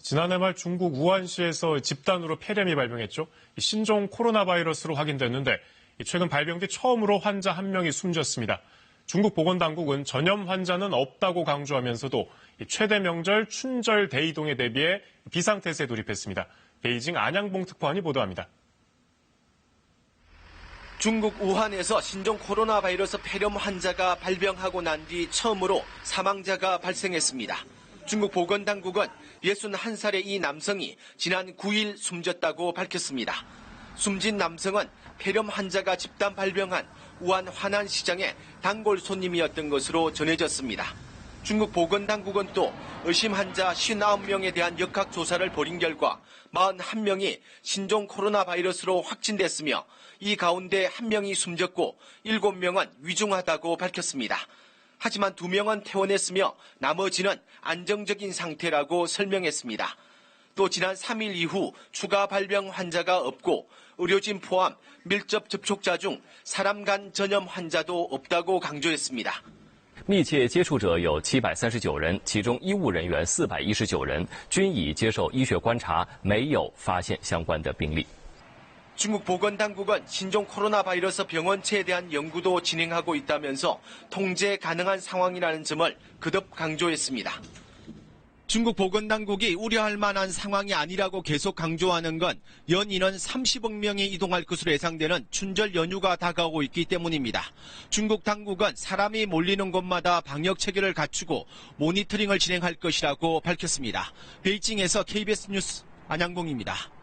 지난해 말 중국 우한시에서 집단으로 폐렴이 발병했죠. 신종 코로나 바이러스로 확인됐는데 최근 발병 뒤 처음으로 환자 한 명이 숨졌습니다. 중국 보건당국은 전염 환자는 없다고 강조하면서도 최대 명절 춘절 대이동에 대비해 비상태세에 돌입했습니다. 베이징 안양봉 특파원이 보도합니다. 중국 우한에서 신종 코로나 바이러스 폐렴 환자가 발병하고 난 뒤 처음으로 사망자가 발생했습니다. 중국 보건당국은 61살의 이 남성이 지난 9일 숨졌다고 밝혔습니다. 숨진 남성은 폐렴 환자가 집단 발병한 우한 화난시장의 단골 손님이었던 것으로 전해졌습니다. 중국 보건당국은 또 의심 환자 59명에 대한 역학조사를 벌인 결과 41명이 신종 코로나 바이러스로 확진됐으며 이 가운데 1명이 숨졌고 7명은 위중하다고 밝혔습니다. 하지만 2명은 퇴원했으며 나머지는 안정적인 상태라고 설명했습니다. 또 지난 3일 이후 추가 발병 환자가 없고 의료진 포함 밀접 접촉자 중 사람 간 전염 환자도 없다고 강조했습니다. 密切接触者有739人，其中医务人员419人，均已接受医学观察，没有发现相关的病例。 중국 보건당국은 신종 코로나 바이러스 병원체에 대한 연구도 진행하고 있다면서 통제 가능한 상황이라는 점을 거듭 강조했습니다. 중국 보건당국이 우려할 만한 상황이 아니라고 계속 강조하는 건 연인원 30억 명이 이동할 것으로 예상되는 춘절 연휴가 다가오고 있기 때문입니다. 중국 당국은 사람이 몰리는 곳마다 방역 체계를 갖추고 모니터링을 진행할 것이라고 밝혔습니다. 베이징에서 KBS 뉴스 안양봉입니다.